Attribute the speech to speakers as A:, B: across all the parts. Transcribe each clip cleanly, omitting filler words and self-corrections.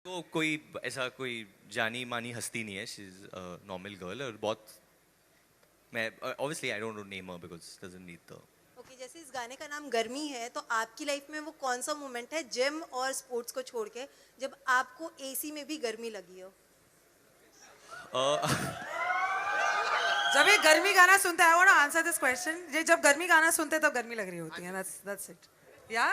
A: तो कोई ऐसा कोई जानी मानी हस्ती नहीं है, शी इज नॉर्मल गर्ल और बहुत मैं obviously I don't name her because doesn't need the
B: okay, जैसे इस गाने का नाम गर्मी है, तो आपकी लाइफ में वो कौन सा मोमेंट है जिम और स्पोर्ट्स को छोड़ के जब आपको एसी में भी गर्मी लगी हो?
C: जब ये गर्मी गाना सुनते हैं, I want to answer this question. ये जब गर्मी गाना सुनते हैं तो गर्मी लग रही होती है। That's it. या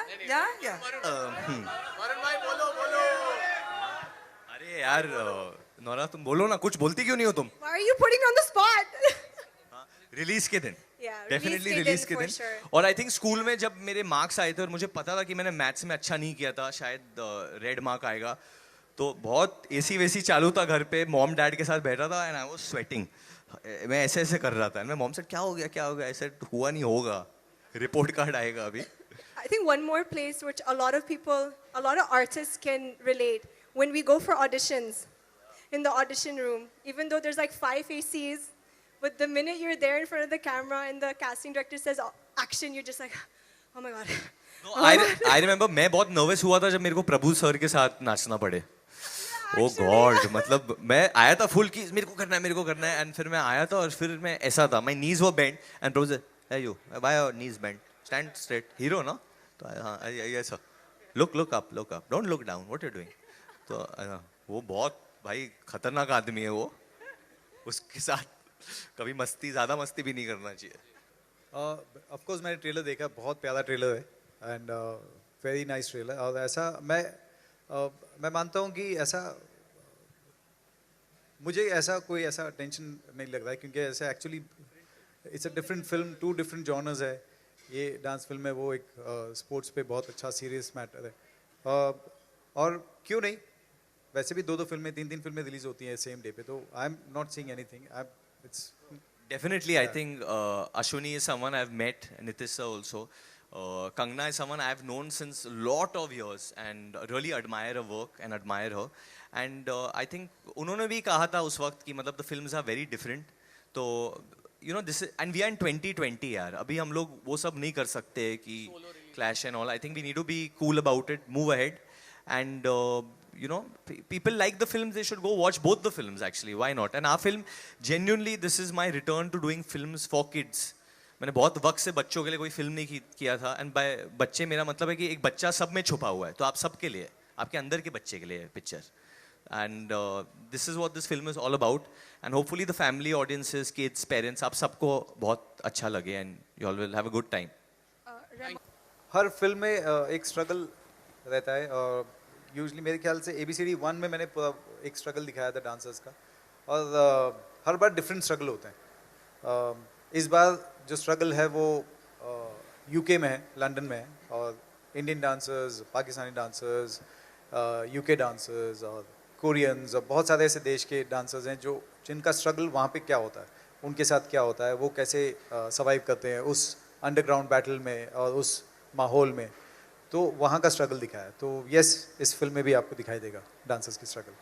A: अरे यार नोरा तुम बोलो ना, कुछ बोलती क्यों नहीं हो तुम?
B: Why are you putting me on the spot?
A: Release के दिन
B: Yeah,
A: डेफिनेटली
B: release के
A: रिलीज
B: दिन
A: के
B: for
A: दिन
B: sure.
A: और आई थिंक स्कूल में जब मेरे मार्क्स आए थे और मुझे पता था कि मैंने मैथ्स में अच्छा नहीं किया था, शायद रेड मार्क आएगा, तो बहुत एसी वेसी चालू था घर पे, मॉम डैड के साथ बैठा था एंड आई वाज स्वेटिंग। मैं ऐसे ऐसे कर रहा था, मैं मॉम से क्या हो गया, ऐसे हुआ नहीं होगा, रिपोर्ट कार्ड आएगा अभी।
D: I think one more place which a lot of people, a lot of artists can relate when we go for auditions in the audition room, even though there's like 5 ACs, but the minute you're there in front of the camera and the casting director says action, you're just like, oh my god.
A: I remember मैं बहुत nervous हुआ था जब मेरे को प्रभु sir के साथ नाचना पड़े। ओ गॉड, मतलब मैं आया था फुल की मेरे को करना है एंड फिर मैं आया था और फिर मैं ऐसा था, my knees were bent and Prabhu sir, hey you why your knees bent, stand straight, hero ना, तो हाँ ऐसा, look up don't look down, what you doing. तो वो बहुत भाई खतरनाक आदमी है वो, उसके साथ कभी ज्यादा मस्ती भी नहीं करना चाहिए।
E: ऑफ कोर्स मैंने ट्रेलर देखा, बहुत प्यारा ट्रेलर है एंड वेरी नाइस ट्रेलर। और ऐसा मैं मानता हूँ कि ऐसा मुझे ऐसा कोई ऐसा टेंशन नहीं लग रहा है, क्योंकि ऐसा actually it's a different film, 2 different genres है। ये डांस फिल्म है, वो एक स्पोर्ट्स पे बहुत अच्छा सीरियस मैटर है। और क्यों नहीं, वैसे भी 2 फिल्में 3 फिल्में रिलीज होती हैं सेम डे पे, तो I am not seeing anything. It's
A: Definitely, I think Ashwini is someone I've met, and Nitish sir also. Kangna is someone I've known since a lot of years and really admire her work and admire her. And I think उन्होंने भी कहा था उस वक्त कि मतलब the films are very different. तो you know this is, and we are in 2020 यार, अभी हम लोग वो सब नहीं कर सकते कि clash and all. I think we need to be cool about it, move ahead, and you know, people like the films, they should go watch both the films actually, why not? And our film, genuinely this is my return to doing films for kids. मैंने बहुत वक्त से बच्चों के लिए कोई film नहीं किया था, एंड बाय बच्चे मेरा मतलब है कि एक बच्चा सब में छुपा हुआ है, तो आप सबके लिए, आपके अंदर के बच्चे के लिए picture, and this is what this film is all about, and hopefully the family audiences, kids, parents, आप सबको बहुत अच्छा लगे and you all will have a good time.
E: Her film में एक स्ट्रगल रहता है, और यूजली मेरे ख्याल से ABCD 1 में मैंने एक स्ट्रगल दिखाया था डांसर्स का, और हर बार डिफरेंट स्ट्रगल होते हैं। इस बार जो स्ट्रगल है वो UK में है, लंदन में है, और Indian dancers, Pakistani dancers, UK dancers और कोरियंस और बहुत सारे ऐसे देश के डांसर्स हैं जो जिनका स्ट्रगल वहाँ पे क्या होता है, उनके साथ क्या होता है, वो कैसे सर्वाइव करते हैं उस अंडरग्राउंड बैटल में और उस माहौल में, तो वहाँ का स्ट्रगल दिखाया है। तो यस, इस फिल्म में भी आपको दिखाई देगा डांसर्स की स्ट्रगल।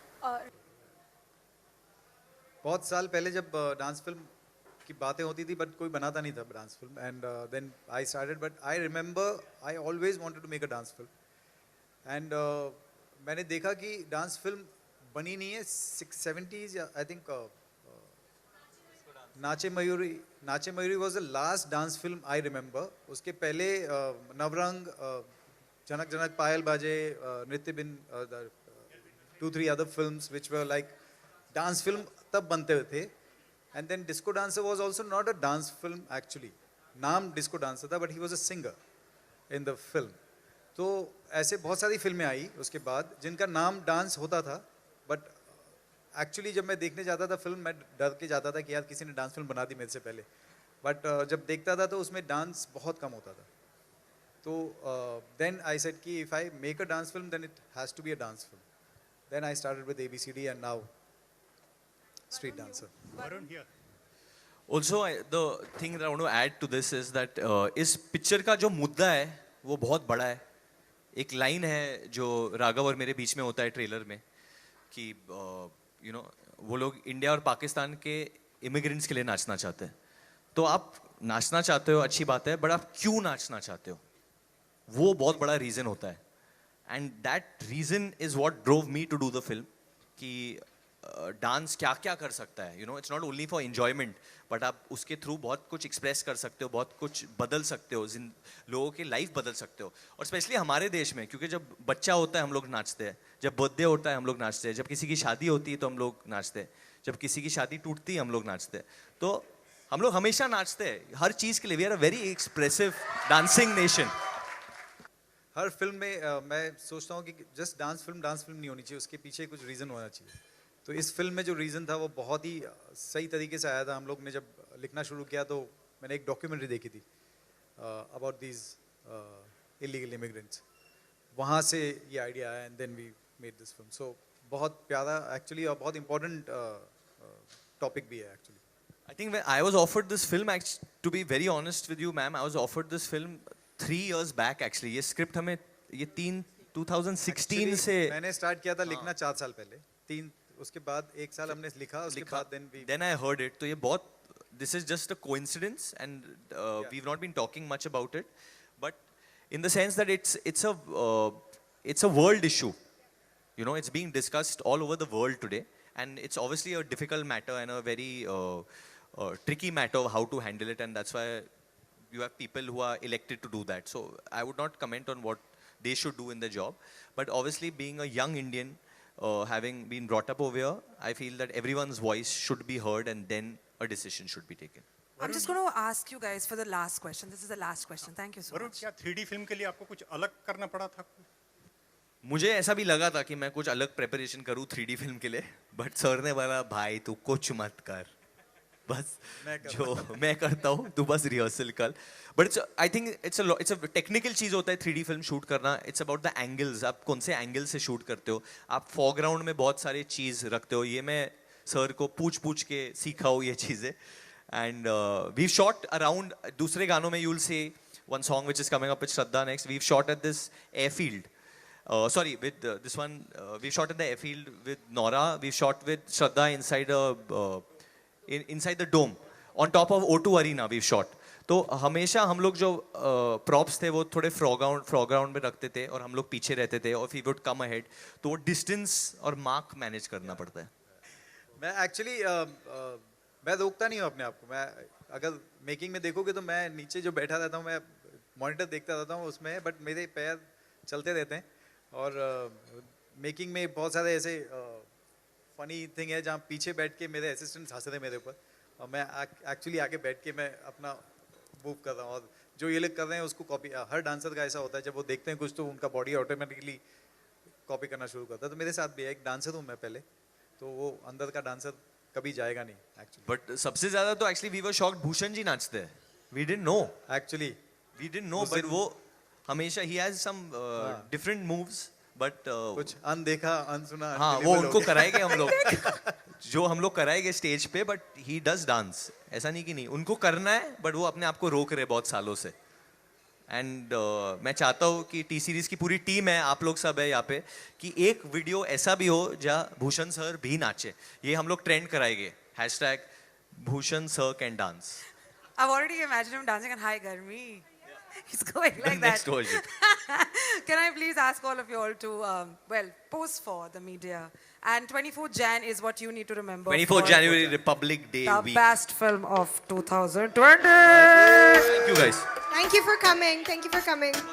E: बहुत साल पहले जब डांस फिल्म की बातें होती थी, बट कोई बनाता नहीं था dance film, and then I started, but I remember I always wanted to make a dance film. And मैंने देखा कि डांस फिल्म बनी नहीं है 70s, I think Nache Mayuri was the last dance film I remember. उसके पहले नवरंग, जनक जनक, पायल बाजे, नृत्य बिन, 2-3 other films which were like dance film तब बनते हुए थे। And then Disco Dancer was also not a dance film actually, नाम डिस्को डांसर था, but he was a singer in the film. तो ऐसे बहुत सारी फिल्में आई उसके बाद जिनका नाम डांस होता था, बट एक्चुअली जब मैं देखने जाता था फिल्म, मैं डर के जाता था कि यार किसी ने डांस फिल्म बना दी मेरे से पहले, बट जब देखता था तो उसमें डांस बहुत कम होता था। तो देन आई सेड कि if I make a dance film then it has to be a dance film. Then I started with ABCD and now Street Dancer.
A: Also, the thing that I want to add to this is that इस picture का जो मुद्दा है वो बहुत बड़ा है। एक लाइन है जो राघव और मेरे बीच में होता है ट्रेलर में कि यू नो वो लोग इंडिया और पाकिस्तान के इमिग्रेंट्स के लिए नाचना चाहते हैं। तो आप नाचना चाहते हो, अच्छी बात है, बट आप क्यों नाचना चाहते हो, वो बहुत बड़ा रीज़न होता है। and that reason is what drove me to do the film. कि डांस क्या क्या कर सकता है, it's not only for enjoyment, but आप उसके थ्रू बहुत कुछ एक्सप्रेस कर सकते हो, बहुत कुछ बदल सकते हो, लोगों की लाइफ बदल सकते हो. और स्पेशली हमारे देश में, क्योंकि जब बच्चा होता है हम लोग नाचते हैं, जब बर्थडे होता है हम लोग नाचते हैं, जब किसी की शादी होती है तो हम लोग नाचते हैं, जब किसी की शादी टूटती है हम लोग नाचते हैं. तो हम लोग हमेशा नाचते हैं हर चीज़ के लिए. We are a very expressive dancing nation.
E: हर फिल्म में मैं सोचता हूँ कि जस्ट डांस फिल्म नहीं होनी चाहिए, उसके पीछे कुछ रीज़न होना चाहिए. तो इस फिल्म में जो रीज़न था वो बहुत ही सही तरीके से आया था. हम लोग ने जब लिखना शुरू किया तो मैंने एक डॉक्यूमेंट्री देखी थी अबाउट दीज इलीगल इमिग्रेंट्स. वहाँ से ये आइडिया आया and then we made this film. So बहुत प्यारा एक्चुअली और बहुत इम्पोर्टेंट टॉपिक भी है actually.
A: I think when I was offered this film, to be very honest with you, ma'am, I was offered this film 3 years back actually. ये script हमें ये 2016
E: Actually,
A: से
E: मैंने स्टार्ट किया था लिखना 4 साल पहले. 3 उसके बाद 1 साल हमने लिखा, उसके बाद
A: then I heard it. तो ये बहुत, this is just a coincidence and we've not been talking much about it, but in the sense that it's a world issue. It's being discussed all over the world today, and it's obviously a difficult matter and a very tricky matter of how to handle it, and that's why you have people who are elected to do that. So I would not comment on what they should do in their job, but obviously being a young Indian, having been brought up over here, I feel that everyone's voice should be heard and then a decision should be taken.
C: I'm just going to ask you guys for the last question. This is the last question. Thank you so
F: Varun,
C: much.
F: क्या 3D film के लिए आपको कुछ अलग करना पड़ा था?
A: मुझे ऐसा भी लगा था कि मैं कुछ अलग प्रिपरेशन करूँ 3D फिल्म के लिए, बट सर ने बोला भाई तू कुछ मत कर, बस जो मैं करता हूँ तू बस रिहर्सल कर. But I think it's a technical चीज़ होता है 3D फिल्म शूट करना. इट्स अबाउट द एंगल्स, आप कौन से एंगल से शूट करते हो, आप फॉरग्राउंड में बहुत सारी चीज़ रखते हो. ये मैं सर को पूछ के सीखा हूँ ये चीज़ें. एंड वी शॉट अराउंड, दूसरे गानों में you will see one song which is coming up with Shraddha next. We shot at this airfield. Sorry, with this one, we shot at the airfield with Nora. We shot with Shraddha inside the dome, on top of O2 Arena. We've shot. तो हमेशा हम लोग जो props थे वो थोड़े फ्रॉग्राउंड में रखते थे और हम लोग पीछे रहते थे, और वी वुड कम अहेड. तो वो डिस्टेंस और मार्क मैनेज करना पड़ता है.
E: मैं एक्चुअली मैं रोकता नहीं हूँ अपने आप को. मैं अगर मेकिंग में देखोगे तो मैं नीचे जो बैठा रहता हूँ, मैं मॉनिटर देखता रहता हूँ उसमें, बट मेरे पैर चलते रहते हैं. और मेकिंग में बहुत सारे ऐसे फनी थिंग है जहाँ पीछे बैठ के मेरे असिस्टेंट्स हंस रहे हैं मेरे ऊपर, और मैं एक्चुअली आगे बैठ के मैं अपना मूव कर रहा हूँ. और जो ये लोग कर रहे हैं उसको कॉपी, हर डांसर का ऐसा होता है जब वो देखते हैं कुछ तो उनका बॉडी ऑटोमेटिकली कॉपी करना शुरू करता है. तो मेरे साथ भी एक डांसर हूँ मैं पहले, तो वो अंदर का डांसर कभी जाएगा नहीं एक्चुअली.
A: बट सबसे ज़्यादा तो actually we were shocked, Bhushan ji नाचते हैं. We didn't know,
E: actually
A: we didn't know, but वो हमेशा ही has some different moves, but
E: कुछ अनदेखा अनसुना.
A: हाँ, वो उनको कराएंगे हम लोग जो हम लोग कराएंगे स्टेज पे, बट ही डज डांस. ऐसा नहीं कि नहीं, उनको करना है, बट वो अपने आप को रोक रहे बहुत सालों से. एंड मैं चाहता हूँ कि टी सीरीज की पूरी टीम है, आप लोग सब है यहाँ पे, कि एक वीडियो ऐसा भी हो जहाँ भूषण सर भी नाचे. ये हम लोग ट्रेंड कराएंगे, #Bhushan sir can dance.
C: I've already imagined him dancing on Hi Garmi. He's going like that.
A: Next version.
C: Can I please ask all of you all to, pose for the media? And 24th Jan is what you need to remember.
A: 24th
C: for
A: January, Republic Day
C: the
A: week.
C: best film of 2020.
A: Thank you guys.
D: Thank you for coming. Thank you for coming.